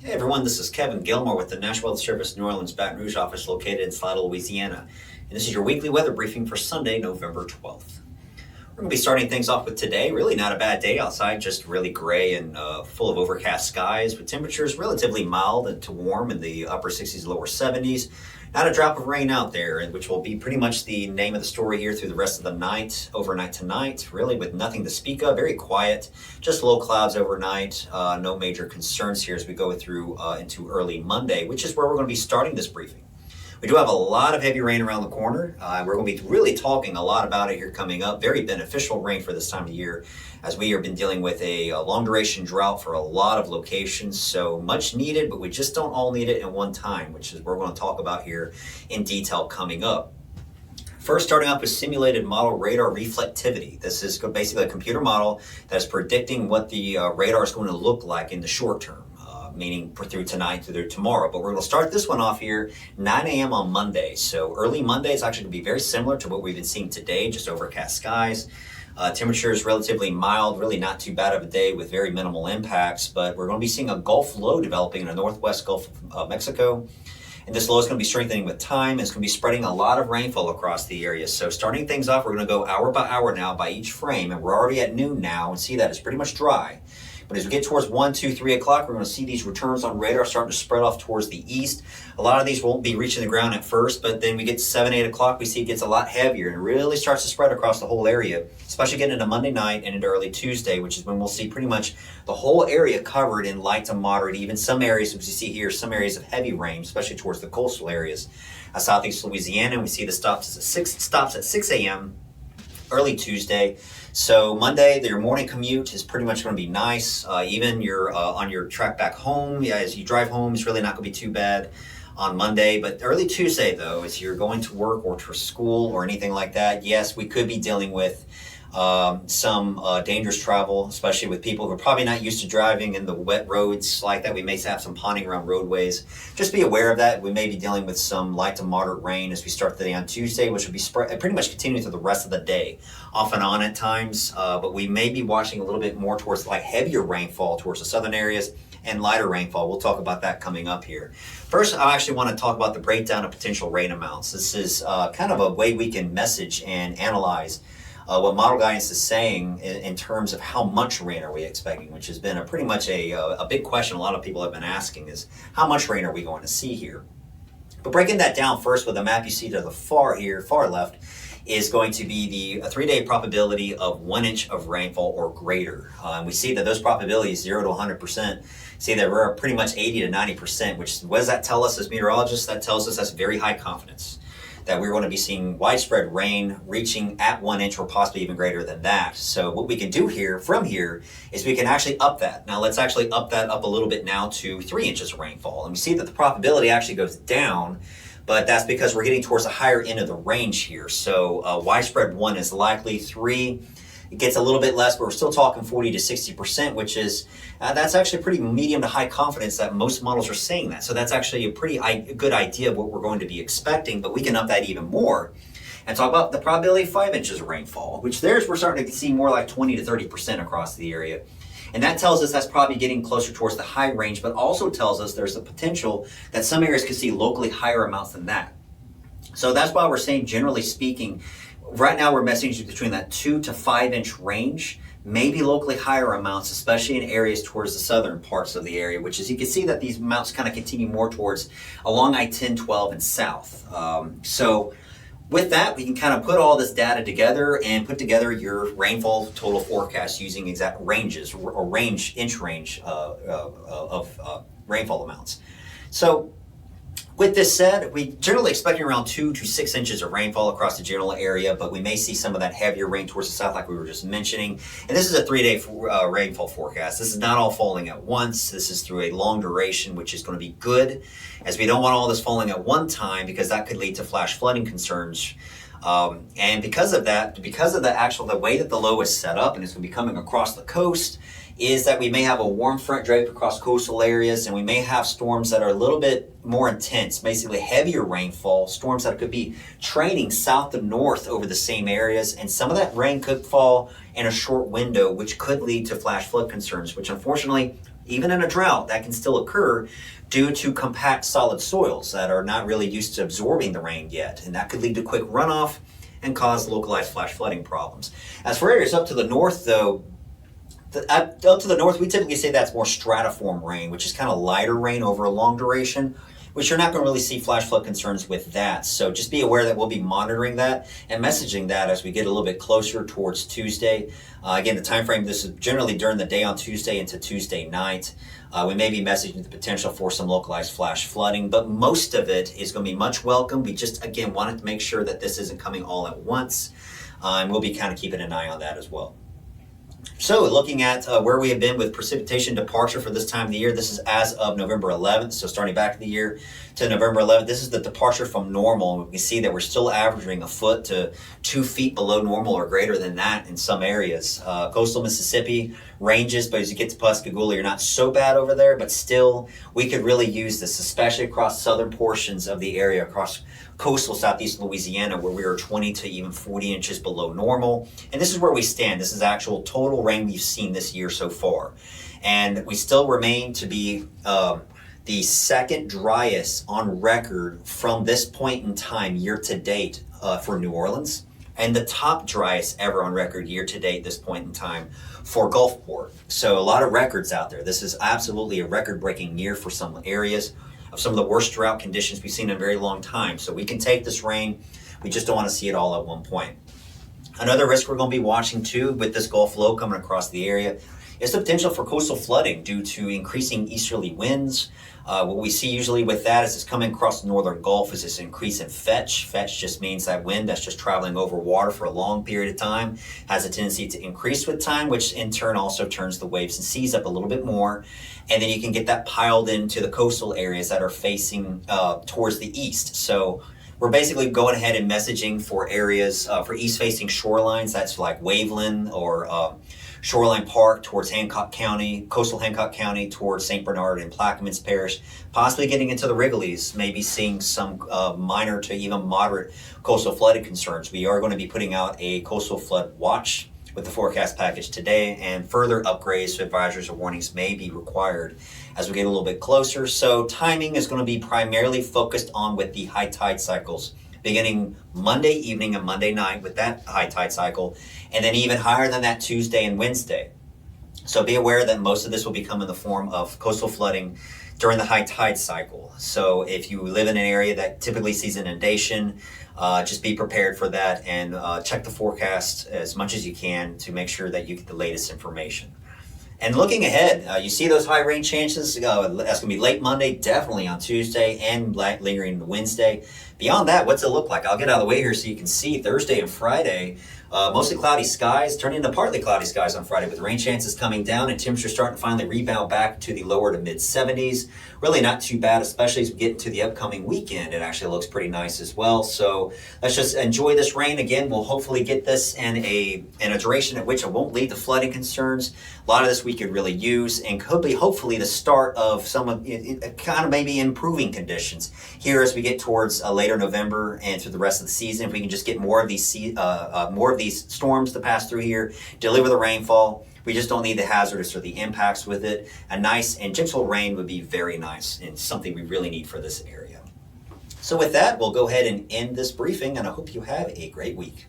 Hey everyone, this is Kevin Gilmore with the National Weather Service New Orleans Baton Rouge office located in Slidell, Louisiana. And this is your weekly weather briefing for Sunday, November 12th. We're going to be starting things off with today. Really not a bad day outside, just really gray and full of overcast skies with temperatures relatively mild and to warm in the upper 60s, lower 70s. Not a drop of rain out there, which will be pretty much the name of the story here through the rest of the night, overnight tonight, really with nothing to speak of, very quiet, just low clouds overnight, no major concerns here as we go through into early Monday, which is where we're going to be starting this briefing. We do have a lot of heavy rain around the corner. We're going to be really talking a lot about it here coming up. Very beneficial rain for this time of year as we have been dealing with a long duration drought for a lot of locations. So much needed, but we just don't all need it at one time, which is what we're going to talk about here in detail coming up. First, starting off with simulated model radar reflectivity. This is basically a computer model that is predicting what the radar is going to look like in the short term. Meaning through tonight, through tomorrow. But we're going to start this one off here 9 a.m. on Monday. So early Monday is actually going to be very similar to what we've been seeing today, just overcast skies. Temperatures relatively mild, really not too bad of a day with very minimal impacts. But we're going to be seeing a Gulf low developing in the northwest Gulf of Mexico. And this low is going to be strengthening with time. It's going to be spreading a lot of rainfall across the area. So starting things off, we're going to go hour by hour now by each frame. And we're already at noon now and see that it's pretty much dry. But as we get towards 1, 2, 3 o'clock, we're going to see these returns on radar starting to spread off towards the east. A lot of these won't be reaching the ground at first, but then we get to 7, 8 o'clock, we see it gets a lot heavier and really starts to spread across the whole area, especially getting into Monday night and into early Tuesday, which is when we'll see pretty much the whole area covered in light to moderate, even some areas, as you see here, some areas of heavy rain, especially towards the coastal areas. Southeast Louisiana, we see the stops at 6 a.m. early Tuesday. So Monday, your morning commute is pretty much going to be nice. Even your on your track back home, as you drive home, it's really not going to be too bad on Monday. But early Tuesday, though, as you're going to work or to school or anything like that, yes, we could be dealing with some dangerous travel, especially with people who are probably not used to driving in the wet roads like that. We may have some ponding around roadways. Just be aware of that. We may be dealing with some light to moderate rain as we start the day on Tuesday, which will be pretty much continuing through the rest of the day, off and on at times. But we may be watching a little bit more towards like heavier rainfall towards the southern areas and lighter rainfall. We'll talk about that coming up here. First, I actually want to talk about the breakdown of potential rain amounts. This is kind of a way we can message and analyze what model guidance is saying in terms of how much rain are we expecting, which has been pretty much a big question a lot of people have been asking is how much rain are we going to see here? But breaking that down first with the map you see to the far left, is going to be the 3-day probability of 1 inch of rainfall or greater. And we see that those probabilities, 0 to 100%, see that we're pretty much 80 to 90%, which what does that tell us as meteorologists? That tells us that's very high confidence, that we're going to be seeing widespread rain reaching at 1 inch or possibly even greater than that. So what we can do from here is we can actually up that. Now let's actually up that up a little bit now to 3 inches of rainfall. And we see that the probability actually goes down, but that's because we're getting towards the higher end of the range here. So widespread 1 is likely, 3, it gets a little bit less, but we're still talking 40 to 60%, which is, that's actually pretty medium to high confidence that most models are saying that. So that's actually a pretty good idea of what we're going to be expecting, but we can up that even more and talk about the probability of 5 inches of rainfall, which we're starting to see more like 20 to 30% across the area. And that tells us that's probably getting closer towards the high range, but also tells us there's a potential that some areas could see locally higher amounts than that. So that's why we're saying, generally speaking, right now we're messaging between that 2 to 5 inch range, maybe locally higher amounts, especially in areas towards the southern parts of the area, which is, you can see that these amounts kind of continue more towards along I-10, 12 and south. So with that, we can kind of put all this data together and put together your rainfall total forecast using exact ranges or inch range of rainfall amounts. So with this said, we generally expecting around 2 to 6 inches of rainfall across the general area, but we may see some of that heavier rain towards the south like we were just mentioning. And this is a 3-day rainfall forecast. This is not all falling at once. This is through a long duration, which is going to be good, as we don't want all this falling at one time because that could lead to flash flooding concerns. And because of the way that the low is set up and it's going to be coming across the coast, is that we may have a warm front drape across coastal areas, and we may have storms that are a little bit more intense, basically heavier rainfall, storms that could be training south to north over the same areas, and some of that rain could fall in a short window, which could lead to flash flood concerns, which unfortunately even in a drought, that can still occur due to compact solid soils that are not really used to absorbing the rain yet. And that could lead to quick runoff and cause localized flash flooding problems. As for areas up to the north, though, up to the north, we typically say that's more stratiform rain, which is kind of lighter rain over a long duration, which you're not going to really see flash flood concerns with that. So just be aware that we'll be monitoring that and messaging that as we get a little bit closer towards Tuesday. Again, the time frame, this is generally during the day on Tuesday into Tuesday night. We may be messaging the potential for some localized flash flooding, but most of it is going to be much welcome. We just, again, wanted to make sure that this isn't coming all at once, and we'll be kind of keeping an eye on that as well. So looking at where we have been with precipitation departure for this time of the year, this is as of November 11th. So starting back in the year to November 11th, this is the departure from normal. We see that we're still averaging a foot to 2 feet below normal or greater than that in some areas. Coastal Mississippi ranges, but as you get to Pascagoula, you're not so bad over there, but still we could really use this, especially across southern portions of the area, across coastal southeast Louisiana, where we are 20 to even 40 inches below normal. And this is where we stand. This is actual total rain we've seen this year so far. And we still remain to be the second driest on record from this point in time year to date for New Orleans, and the top driest ever on record year to date this point in time for Gulfport. So a lot of records out there. This is absolutely a record-breaking year for some areas of some of the worst drought conditions we've seen in a very long time. So we can take this rain. We just don't want to see it all at one point. Another risk we're going to be watching too with this Gulf low coming across the area is the potential for coastal flooding due to increasing easterly winds. What we see usually with that is it's coming across the northern Gulf is this increase in fetch. Fetch just means that wind that's just traveling over water for a long period of time has a tendency to increase with time, which in turn also turns the waves and seas up a little bit more. And then you can get that piled into the coastal areas that are facing towards the east. So we're basically going ahead and messaging for areas for east-facing shorelines. That's like Waveland or Shoreline Park towards Hancock County, coastal Hancock County towards St. Bernard and Plaquemines Parish, possibly getting into the Wrigley's, maybe seeing some minor to even moderate coastal flooding concerns. We are going to be putting out a coastal flood watch with the forecast package today, and further upgrades to advisories or warnings may be required as we get a little bit closer. So timing is going to be primarily focused on with the high tide cycles, beginning Monday evening and Monday night with that high tide cycle, and then even higher than that Tuesday and Wednesday. So be aware that most of this will become in the form of coastal flooding during the high tide cycle. So if you live in an area that typically sees inundation, just be prepared for that and check the forecast as much as you can to make sure that you get the latest information. And looking ahead, you see those high rain chances. That's going to be late Monday, definitely on Tuesday, and lingering into Wednesday. Beyond that, what's it look like? I'll get out of the way here so you can see Thursday and Friday. Mostly cloudy skies, turning into partly cloudy skies on Friday with rain chances coming down and temperatures starting to finally rebound back to the lower to mid 70s. Really not too bad, especially as we get into the upcoming weekend. It actually looks pretty nice as well. So let's just enjoy this rain. Again, we'll hopefully get this in a duration at which it won't lead to flooding concerns. A lot of this we could really use and could be hopefully the start of some of kind of maybe improving conditions here as we get towards later November and through the rest of the season. If we can just get more of these storms to pass through here, deliver the rainfall. We just don't need the hazardous or the impacts with it. A nice and gentle rain would be very nice and something we really need for this area. So with that, we'll go ahead and end this briefing, and I hope you have a great week.